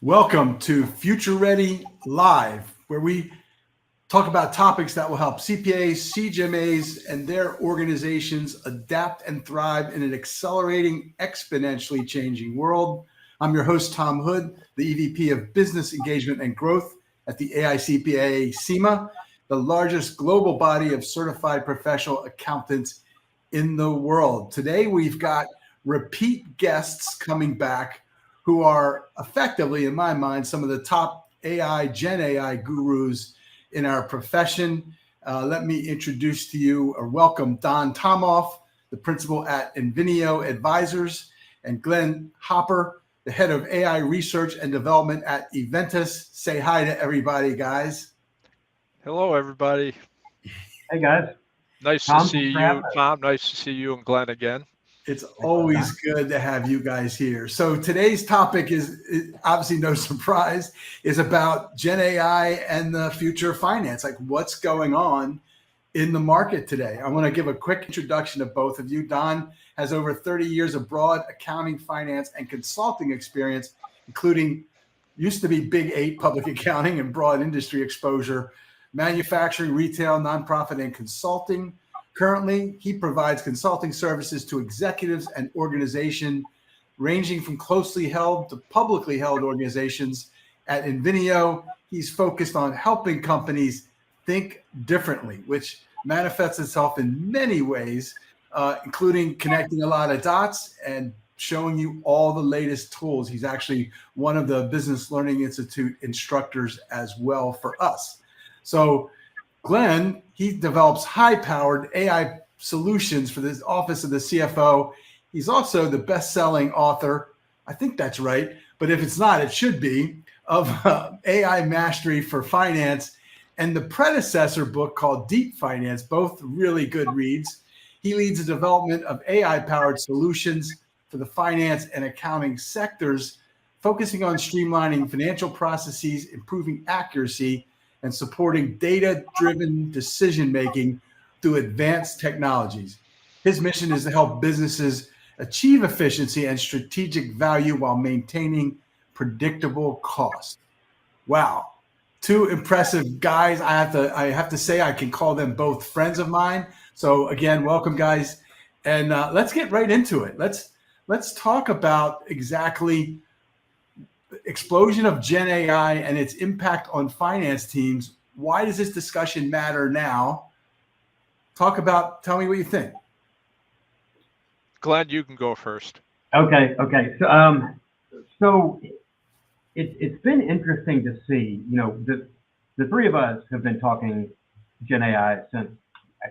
Welcome to Future Ready Live, where we talk about topics that will help CPAs, CGMAs, and their organizations adapt and thrive in an accelerating, exponentially changing world. I'm your host, Tom Hood, the EVP of Business Engagement and Growth at the AICPA CIMA, the largest global body of certified professional accountants in the world. Today, we've got repeat guests coming back who are effectively, in my mind, some of the top GenAI gurus in our profession. Let me introduce to you or welcome Don Tomoff, the principal at Invenio Advisors, and Glenn Hopper, the head of AI research and development at Eventus. Say hi to everybody, guys. Hello, everybody. Hey, guys. Nice to see you, Tom. Nice to see you and Glenn again. It's always good to have you guys here. So today's topic is obviously no surprise, is about Gen AI and the future of finance, like what's going on in the market today. I want to give a quick introduction of both of you. Don has over 30 years of broad accounting, finance, and consulting experience, including used to be Big 8 public accounting and broad industry exposure, manufacturing, retail, nonprofit, and consulting. Currently, he provides consulting services to executives and organizations ranging from closely held to publicly held organizations. At Invenio, he's focused on helping companies think differently, which manifests itself in many ways, including connecting a lot of dots and showing you all the latest tools. He's actually one of the Business Learning Institute instructors as well for us. So Glenn, he develops high-powered AI solutions for the office of the CFO. He's also the best-selling author, I think that's right, but if it's not, it should be, of AI Mastery for Finance and the predecessor book called Deep Finance, both really good reads. He leads the development of AI-powered solutions for the finance and accounting sectors, focusing on streamlining financial processes, improving accuracy, and supporting data-driven decision-making through advanced technologies. His mission is to help businesses achieve efficiency and strategic value while maintaining predictable costs. Wow, two impressive guys. I have to say I can call them both friends of mine. So again, welcome, guys, and let's get right into it. Let's talk about exactly explosion of Gen AI and its impact on finance teams. Why does this discussion matter now? Tell me what you think. Glenn, you can go first. Okay. So it's been interesting to see, the three of us have been talking Gen AI since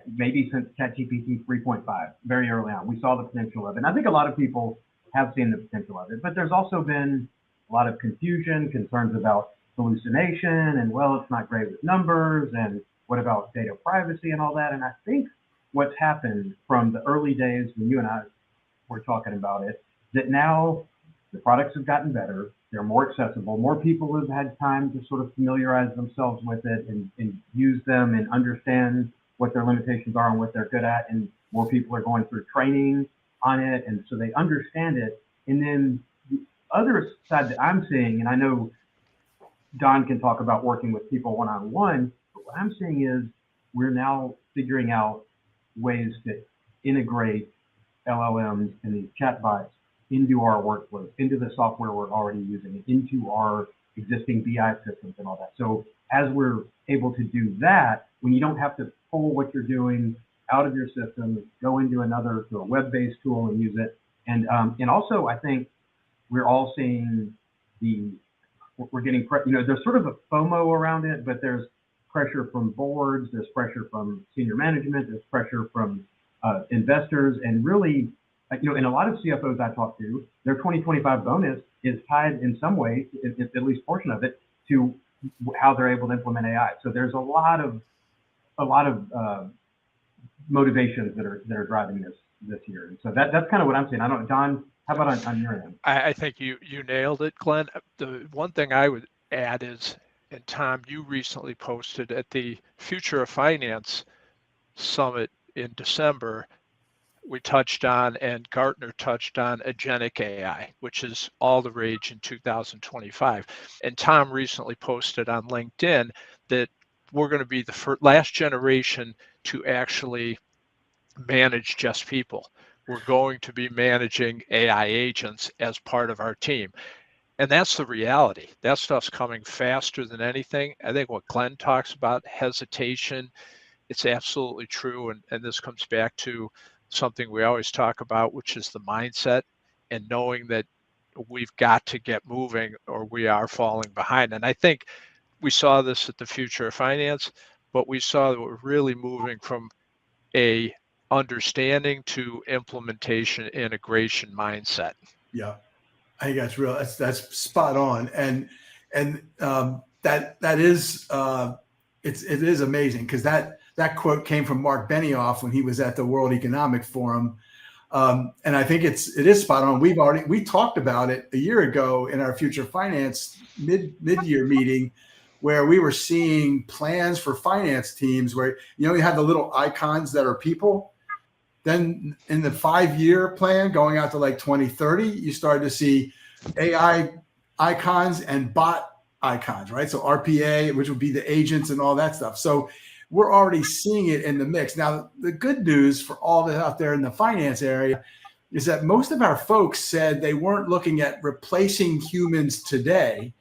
ChatGPT 3.5, very early on. We saw the potential of it. And I think a lot of people have seen the potential of it, but there's also been a lot of confusion, concerns about hallucination, and it's not great with numbers, and what about data privacy and all that. And I think what's happened from the early days when you and I were talking about it, that now the products have gotten better, they're more accessible, more people have had time to sort of familiarize themselves with it and use them and understand what their limitations are and what they're good at, and more people are going through training on it, and so they understand it. And then other side that I'm seeing, and I know Don can talk about working with people one-on-one, but what I'm seeing is we're now figuring out ways to integrate LLMs and these chatbots into our workflows, into the software we're already using, into our existing BI systems and all that. So as we're able to do that, when you don't have to pull what you're doing out of your system, go into to a web-based tool and use it. And also, I think we're all seeing we're getting, there's sort of a FOMO around it, but there's pressure from boards, there's pressure from senior management, there's pressure from investors, and really, in a lot of CFOs I talk to, their 2025 bonus is tied in some way, at least portion of it, to how they're able to implement AI. So there's a lot of motivations that are driving this year. And so that's kind of what I'm saying. I don't know, Don, how about on your end? I think you nailed it, Glenn. The one thing I would add is, and Tom, you recently posted at the Future of Finance Summit in December, we touched on, and Gartner touched on, agentic AI, which is all the rage in 2025. And Tom recently posted on LinkedIn that we're going to be the last generation to actually manage just people. We're going to be managing AI agents as part of our team. And that's the reality. That stuff's coming faster than anything. I think what Glenn talks about, hesitation, it's absolutely true. And this comes back to something we always talk about, which is the mindset and knowing that we've got to get moving or we are falling behind. And I think we saw this at the Future of Finance, but we saw that we're really moving from a understanding to implementation integration mindset. Yeah, I think that's real. That's spot on, and that is it is amazing because that quote came from Mark Benioff when he was at the World Economic Forum, and I think it is spot on. We talked about it a year ago in our Future Finance mid-year meeting, where we were seeing plans for finance teams where you have the little icons that are people. Then in the 5-year plan going out to like 2030, you started to see AI icons and bot icons, right? So RPA, which would be the agents and all that stuff. So we're already seeing it in the mix. Now, the good news for all that out there in the finance area is that most of our folks said they weren't looking at replacing humans today.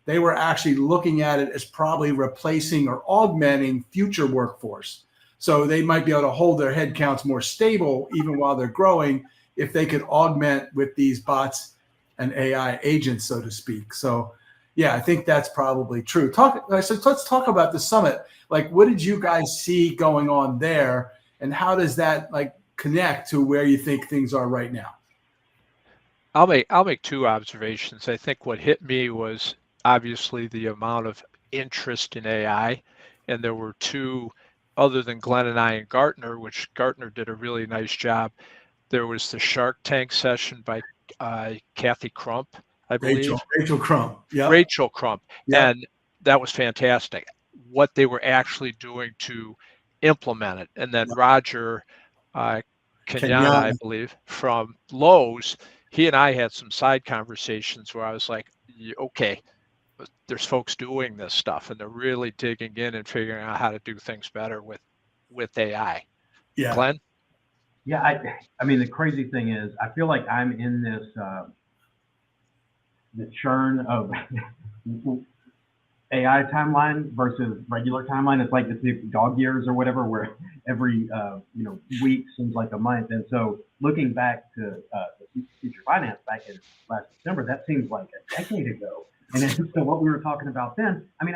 They were actually looking at it as probably replacing or augmenting future workforce. So they might be able to hold their headcounts more stable even while they're growing if they could augment with these bots and AI agents, so to speak. So, yeah, I think that's probably true. So let's talk about the summit. Like, what did you guys see going on there, and how does that connect to where you think things are right now? I'll make two observations. I think what hit me was obviously the amount of interest in AI, and there were two. Other than Glenn and I and Gartner, which Gartner did a really nice job, there was the Shark Tank session by Kathy Crump, I believe. Rachel Crump. Yeah. Rachel Crump. Yep. And that was fantastic. What they were actually doing to implement it. And then Roger Kenyatta, I believe, from Lowe's, he and I had some side conversations where I was like, okay, there's folks doing this stuff and they're really digging in and figuring out how to do things better with AI. Yeah. Glenn? Yeah, I mean, the crazy thing is, I feel like I'm in this the churn of AI timeline versus regular timeline. It's like the dog years or whatever, where every week seems like a month. And so looking back to Future Finance back in last December, that seems like a decade ago. And so what we were talking about then, I mean,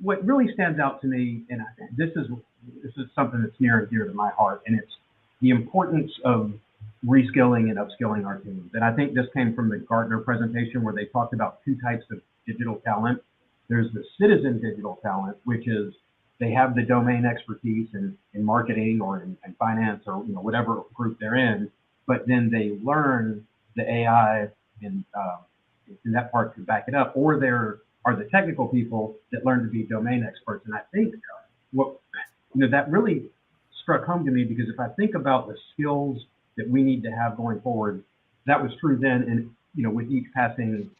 what really stands out to me, and this is something that's near and dear to my heart, and it's the importance of reskilling and upskilling our teams. And I think this came from the Gartner presentation where they talked about two types of digital talent. There's the citizen digital talent, which is they have the domain expertise in marketing or in finance or whatever group they're in, but then they learn the AI and that part to back it up, or there are the technical people that learn to be domain experts. And I think what that really struck home to me, because if I think about the skills that we need to have going forward, that was true then, and with each passing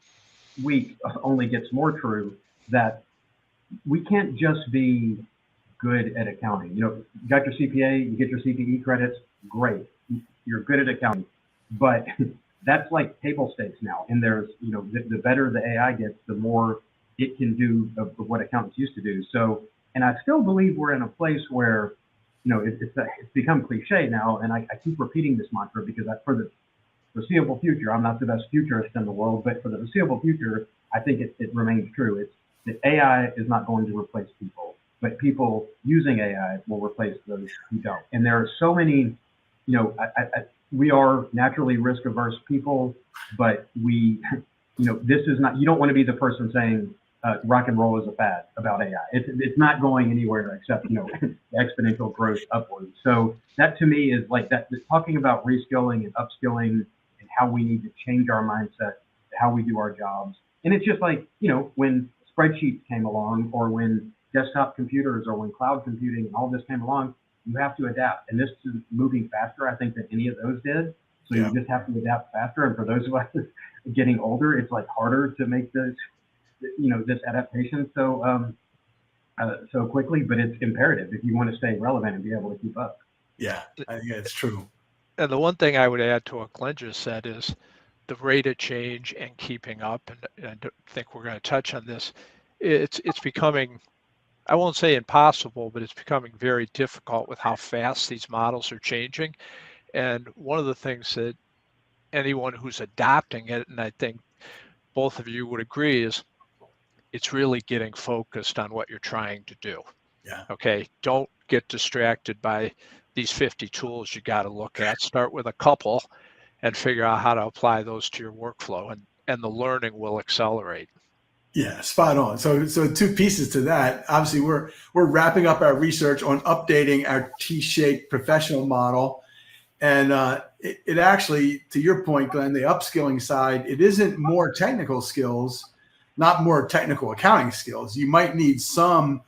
week only gets more true, that we can't just be good at accounting. You got your CPA, you get your CPE credits, great, you're good at accounting, but that's like table stakes now. And there's, the better the AI gets, the more it can do of what accountants used to do. So, and I still believe we're in a place where, it's become cliche now. And I keep repeating this mantra because for the foreseeable future, I'm not the best futurist in the world, but for the foreseeable future, I think it remains true. It's that AI is not going to replace people, but people using AI will replace those who don't. And there are so many, we are naturally risk averse people, but this is not, you don't want to be the person saying rock and roll is a fad about AI. It's not going anywhere except, exponential growth upwards. So that to me is like that, talking about reskilling and upskilling and how we need to change our mindset, how we do our jobs. And it's just like, when spreadsheets came along, or when desktop computers, or when cloud computing and all this came along, you have to adapt. And this is moving faster, I think, than any of those did. So you just have to adapt faster. And for those of us getting older, it's like harder to make this adaptation so quickly, but it's imperative if you want to stay relevant and be able to keep up. Yeah, I think that's true. And the one thing I would add to what Glenn just said is the rate of change and keeping up. And I don't think we're going to touch on this. It's becoming, I won't say impossible, but it's becoming very difficult with how fast these models are changing. And one of the things that anyone who's adopting it, and I think both of you would agree, is it's really getting focused on what you're trying to do. Yeah. Okay. Don't get distracted by these 50 tools you got to look at. Start with a couple and figure out how to apply those to your workflow, and the learning will accelerate. Yeah, spot on. So two pieces to that. Obviously, we're wrapping up our research on updating our T-shaped professional model. And it actually, to your point, Glenn, the upskilling side, it isn't more technical skills, not more technical accounting skills. You might need some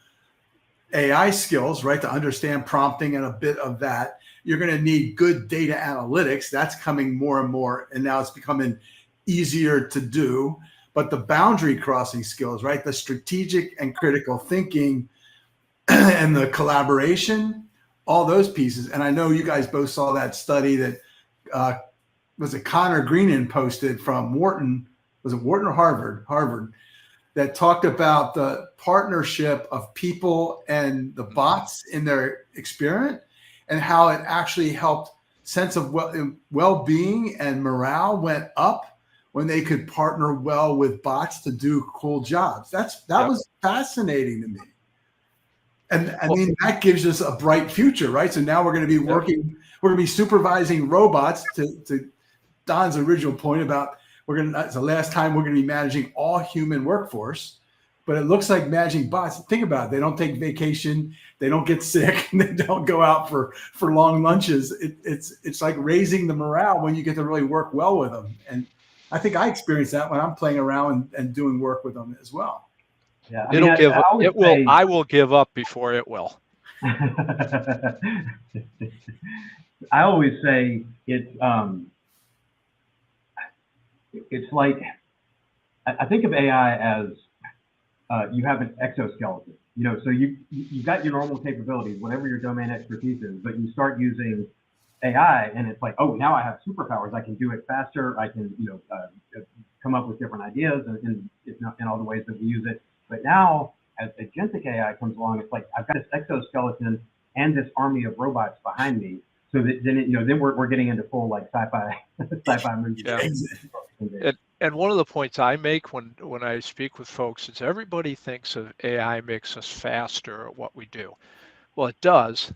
AI skills, right, to understand prompting and a bit of that. You're going to need good data analytics. That's coming more and more, and now it's becoming easier to do. But the boundary crossing skills, right, the strategic and critical thinking and the collaboration, all those pieces. And I know you guys both saw that study that was it Connor Greenan posted from Wharton. Was it Wharton or Harvard? Harvard. That talked about the partnership of people and the bots in their experiment and how it actually helped sense of well-being and morale went up when they could partner well with bots to do cool jobs. That was fascinating to me. And I mean, that gives us a bright future, right? So now we're going to be working, we're going to be supervising robots to Don's original point about it's the last time we're going to be managing all human workforce, but it looks like managing bots. Think about it. They don't take vacation. They don't get sick. And they don't go out for long lunches. It's like raising the morale when you get to really work well with them. And I think I experienced that when I'm playing around and doing work with them as well. Yeah, I will give up before it will. I always say it's like, I think of AI as you have an exoskeleton, so you've got your normal capabilities, whatever your domain expertise is, but you start using AI and it's like, oh, now I have superpowers. I can do it faster. I can, come up with different ideas and in all the ways that we use it. But now as agentic AI comes along, it's like, I've got this exoskeleton and this army of robots behind me. So that then we're getting into full like sci-fi movies. Yeah. And one of the points I make when I speak with folks is everybody thinks of AI makes us faster at what we do. Well, it does,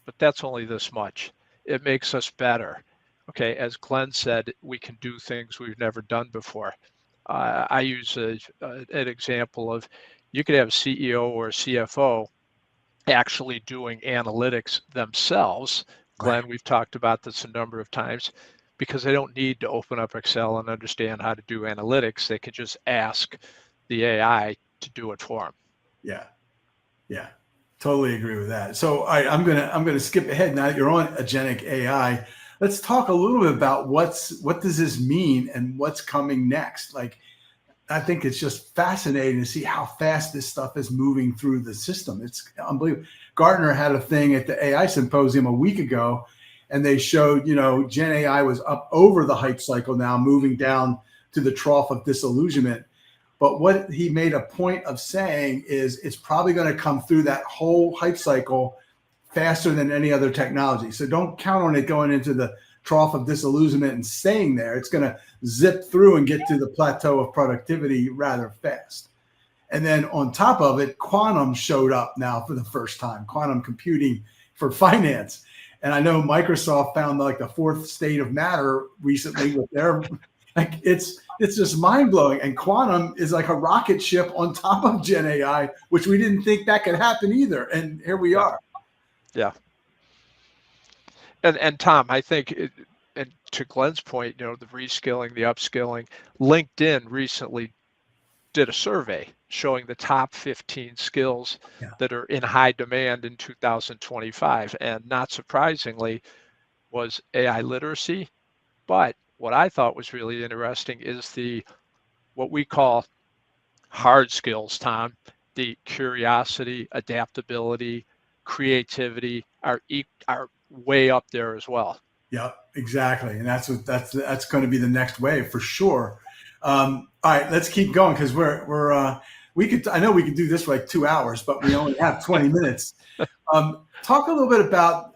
but that's only this much. It makes us better. Okay, as Glenn said, we can do things we've never done before. I use an example of you could have a CEO or a CFO actually doing analytics themselves. Glenn, we've talked about this a number of times, because they don't need to open up Excel and understand how to do analytics. They can just ask the AI to do it for them. Yeah, totally agree with that. So I'm gonna skip ahead now that you're on agentic AI. Let's talk a little bit about what does this mean and what's coming next. Like, I think it's just fascinating to see how fast this stuff is moving through the system. It's unbelievable. Gartner had a thing at the AI symposium a week ago, and they showed, GenAI was up over the hype cycle now, moving down to the trough of disillusionment. But what he made a point of saying is it's probably going to come through that whole hype cycle faster than any other technology. So don't count on it going into the trough of disillusionment and staying there. It's going to zip through and get to the plateau of productivity rather fast. And then on top of it, quantum showed up now for the first time, quantum computing for finance. And I know Microsoft found like the fourth state of matter recently with their, like, it's just mind blowing. And quantum is like a rocket ship on top of GenAI, which we didn't think that could happen either. And here we are. Yeah. And Tom, I think, and to Glenn's point, the reskilling, the upskilling, LinkedIn recently did a survey showing the top 15 skills Yeah. that are in high demand in 2025. And not surprisingly was AI literacy. But what I thought was really interesting is what we call hard skills, Tom. The curiosity, adaptability, creativity are way up there as well. Yeah, exactly. And that's going to be the next wave for sure. All right, let's keep going because I know we could do this for like 2 hours, but we only have 20 minutes. Talk a little bit about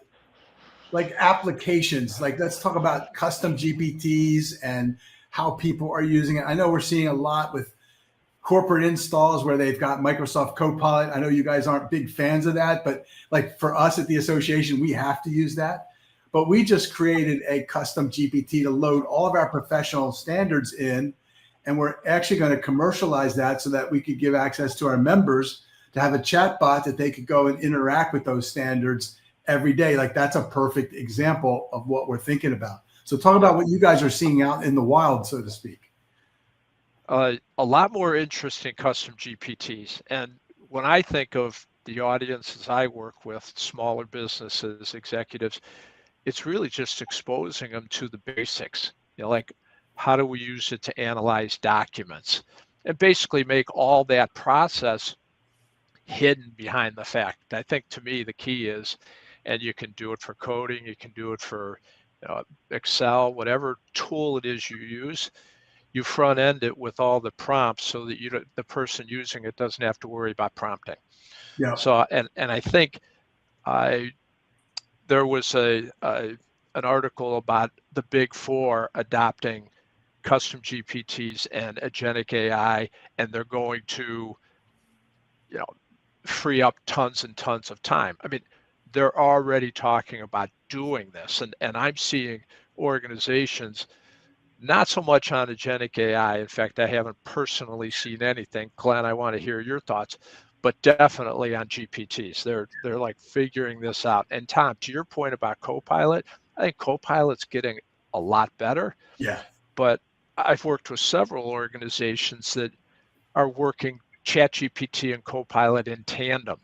like applications. Like, let's talk about custom GPTs and how people are using it. I know we're seeing a lot with corporate installs where they've got Microsoft Copilot. I know you guys aren't big fans of that, but like for us at the association, we have to use that. But we just created a custom GPT to load all of our professional standards in, and we're actually going to commercialize that so that we could give access to our members to have a chat bot that they could go and interact with those standards every day. Like, that's a perfect example of what we're thinking about. So talk about what you guys are seeing out in the wild, so to speak. A lot more interest in custom GPTs. And when I think of the audiences I work with, smaller businesses, executives, it's really just exposing them to the basics, like how do we use it to analyze documents and basically make all that process hidden behind the fact. I think to me, the key is, and you can do it for coding, you can do it for Excel, whatever tool it is you use, you front end it with all the prompts so that the person using it doesn't have to worry about prompting. Yeah. So, and I think there was an article about the Big Four adopting custom GPTs and agentic AI, and they're going to, free up tons and tons of time. I mean, they're already talking about doing this, and I'm seeing organizations not so much on agentic AI. In fact, I haven't personally seen anything. Glenn, I want to hear your thoughts, but definitely on GPTs. They're like figuring this out. And Tom, to your point about Copilot, I think Copilot's getting a lot better. Yeah. But I've worked with several organizations that are working ChatGPT and Copilot in tandem.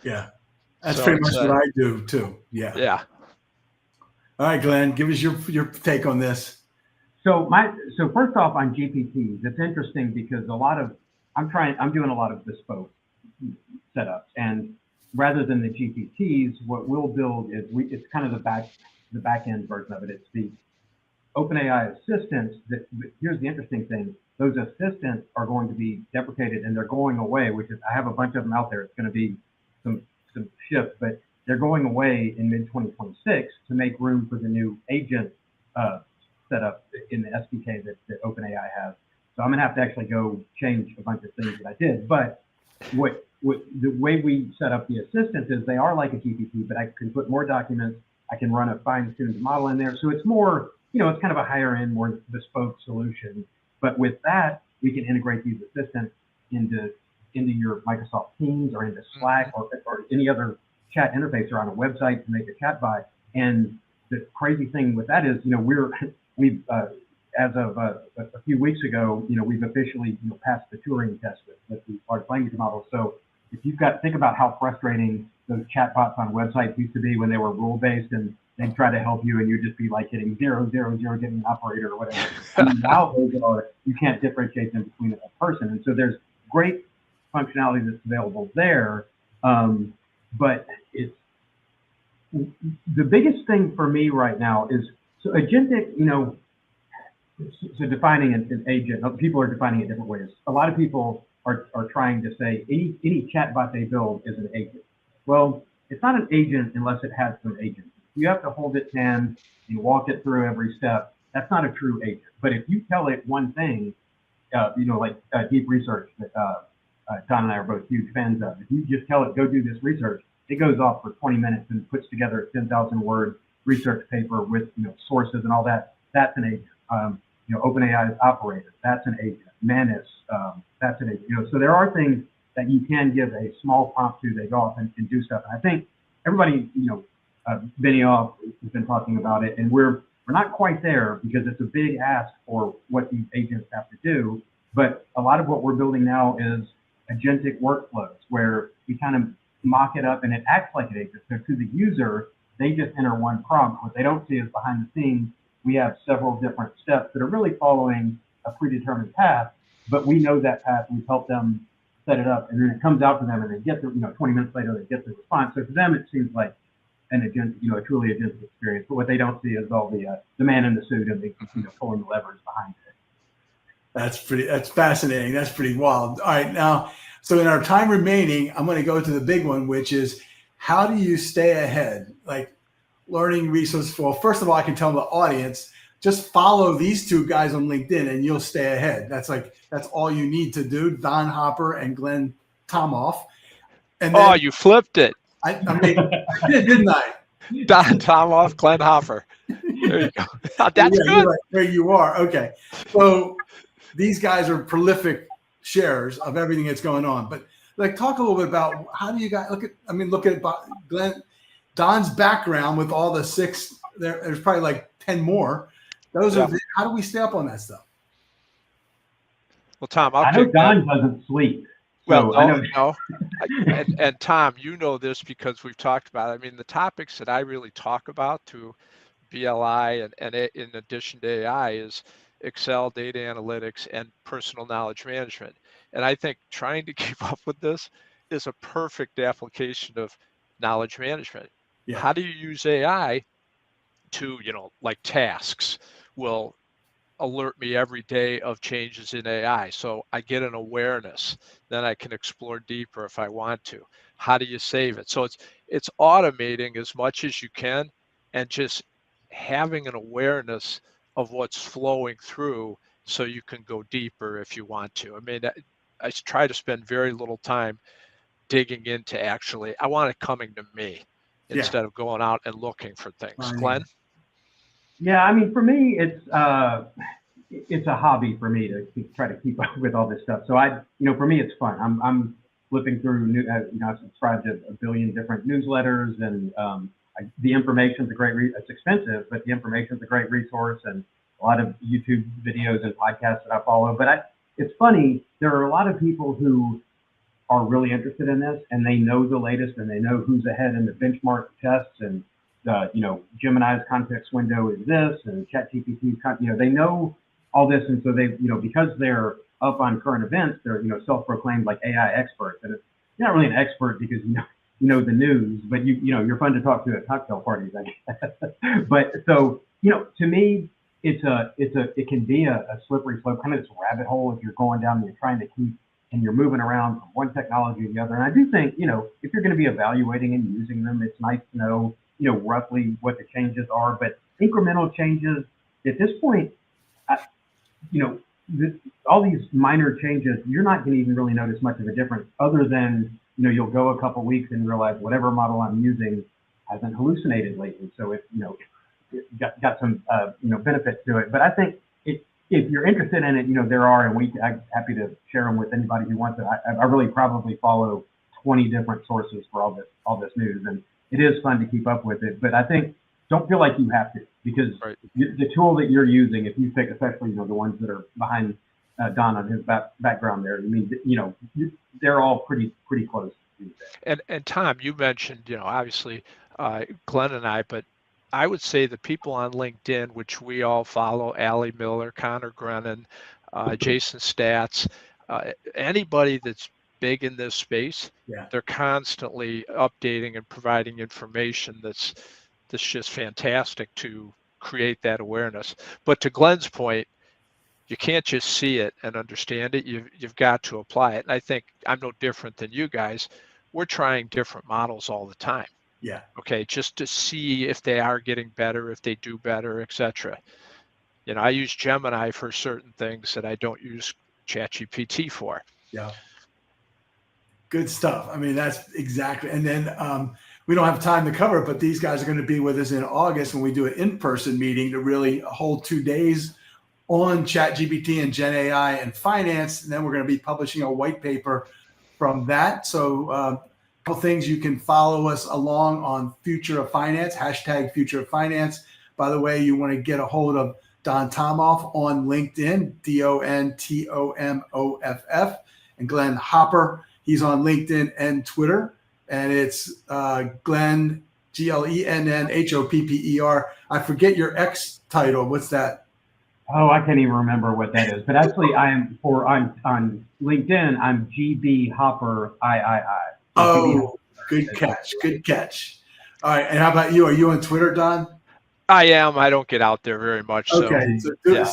Yeah. That's pretty much what I do too. Yeah. Yeah. All right, Glenn, give us your take on this. So first off, on GPTs, it's interesting because I'm doing a lot of bespoke setups, and rather than the GPTs, what we'll build is it's kind of the back end version of it. It's the OpenAI assistants. Here's the interesting thing: those assistants are going to be deprecated and they're going away. Which is, I have a bunch of them out there. It's going to be some shift, but they're going away in mid-2026 to make room for the new agent set up in the SDK that OpenAI has. So I'm gonna have to actually go change a bunch of things that I did. But what the way we set up the assistants is they are like a GPT, but I can put more documents. I can run a fine-tuned model in there. So it's more, it's kind of a higher end, more bespoke solution. But with that, we can integrate these assistants into your Microsoft Teams or into Slack or any other chat interface or on a website to make a chat bot. And the crazy thing with that is, we've as of a few weeks ago, we've officially passed the Turing test with the large language model. So if think about how frustrating those chatbots on websites used to be when they were rule based and they'd try to help you and you'd just be like hitting 0, 0, 0, getting an operator or whatever. And now you can't differentiate them between a person. And so there's great functionality that's available there, but it's the biggest thing for me right now is agentic. So defining an agent, people are defining it different ways. A lot of people are trying to say any chatbot they build is an agent. Well, it's not an agent unless it has some agency. You have to hold its hand and walk it through every step. That's not a true agent. But if you tell it one thing, like deep research that Don and I are both huge fans of. If you just tell it, go do this research, it goes off for 20 minutes and puts together a 10,000 word research paper with sources and all that. That's an agent. OpenAI's operator, that's an agent. Manus, that's an agent. So there are things that you can give a small prompt to, they go off and do stuff. And I think everybody, Invenio has been talking about it, and we're not quite there because it's a big ask for what these agents have to do. But a lot of what we're building now is agentic workflows where we kind of mock it up and it acts like an agent. So to the user, they just enter one prompt. What they don't see is behind the scenes, we have several different steps that are really following a predetermined path, but we know that path. We've helped them set it up, and then it comes out to them, and they get the 20 minutes later they get the response. So to them, it seems like an agent, a truly agentic experience. But what they don't see is all the man in the suit and the pulling the levers behind it. That's fascinating. That's pretty wild. All right, now, so in our time remaining, I'm going to go to the big one, which is how do you stay ahead? Like learning resources. Well, first of all, I can tell the audience, just follow these two guys on LinkedIn and you'll stay ahead. That's all you need to do. Don Hopper and Glenn Tomoff. And then, you flipped it. I mean, I did, didn't I? Don Tomoff, Glenn Hopper. There you go. That's good. Right, there you are. Okay. So these guys are prolific sharers of everything that's going on. But like, talk a little bit about how do you guys look at Glenn, Don's background with all the six. There's probably like 10 more. Those are how do we stay up on that stuff? Well, Tom, I know Don doesn't sleep. Well, no. And Tom, you know this because we've talked about it. I mean, the topics that I really talk about through BLI and in addition to AI is Excel, data analytics, and personal knowledge management. And I think trying to keep up with this is a perfect application of knowledge management. Yeah. How do you use AI to, like tasks will alert me every day of changes in AI. So I get an awareness, then I can explore deeper if I want to. How do you save it? So it's automating as much as you can and just having an awareness of what's flowing through so you can go deeper if you want to. I mean, I try to spend very little time digging into I want it coming to me instead of going out and looking for things. Glenn? Yeah, I mean, for me, it's a hobby for me to try to keep up with all this stuff. So for me, it's fun. I'm flipping through I subscribe to a billion different newsletters, and the information's a great. It's expensive, but the information's a great resource, and a lot of YouTube videos and podcasts that I follow. But it's funny. There are a lot of people who are really interested in this, and they know the latest, and they know who's ahead in the benchmark tests, and Gemini's context window is this, and ChatGPT's they know all this, and so they because they're up on current events, they're self-proclaimed like AI experts, and you're not really an expert because you know the news, but you're fun to talk to at cocktail parties, I guess. But so to me, it can be a slippery slope, kind of this rabbit hole if you're going down and you're trying to keep and you're moving around from one technology to the other. And I do think if you're going to be evaluating and using them, it's nice to know roughly what the changes are, but incremental changes at this point, all these minor changes, you're not going to even really notice much of a difference other than, you'll go a couple weeks and realize whatever model I'm using hasn't hallucinated lately. So it got some, benefits to it. But I think if you're interested in it, there are, and I'm happy to share them with anybody who wants it. I really probably follow 20 different sources for all this news, and it is fun to keep up with it. But I think don't feel like you have to, because the tool that you're using, if you pick, especially the ones that are behind Don on his background there, I mean, they're all pretty close. And Tom, you mentioned obviously Glenn and I, but I would say the people on LinkedIn, which we all follow, Allie Miller, Connor Grennan, Jason Statz, anybody that's big in this space, they're constantly updating and providing information that's just fantastic to create that awareness. But to Glenn's point, you can't just see it and understand it. You've got to apply it. And I think I'm no different than you guys. We're trying different models all the time. Yeah. Okay. Just to see if they are getting better, if they do better, etc. I use Gemini for certain things that I don't use ChatGPT for. Yeah. Good stuff. I mean, that's exactly. And then we don't have time to cover it, but these guys are going to be with us in August when we do an in-person meeting to really hold 2 days on ChatGPT and GenAI and finance. And then we're going to be publishing a white paper from that. So a couple things, you can follow us along on Future of Finance, hashtag Future of Finance. By the way, you want to get a hold of Don Tomoff on LinkedIn, DonTomoff, and Glenn Hopper. He's on LinkedIn and Twitter, and it's Glenn, GLENN HOPPER. I forget your X title. What's that? Oh, I can't even remember what that is. But actually, on LinkedIn, I'm GB Hopper III. Oh, good catch. Good catch. All right. And how about you? Are you on Twitter, Don? I am. I don't get out there very much. Okay. So, So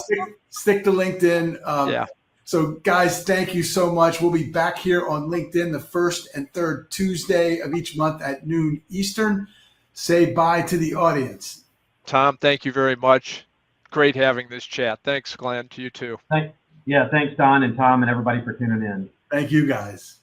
stick to LinkedIn. yeah. So, guys, thank you so much. We'll be back here on LinkedIn the first and third Tuesday of each month at noon Eastern. Say bye to the audience. Tom, thank you very much. Great having this chat. Thanks, Glenn. To you too. Thanks, Don and Tom and everybody for tuning in. Thank you, guys.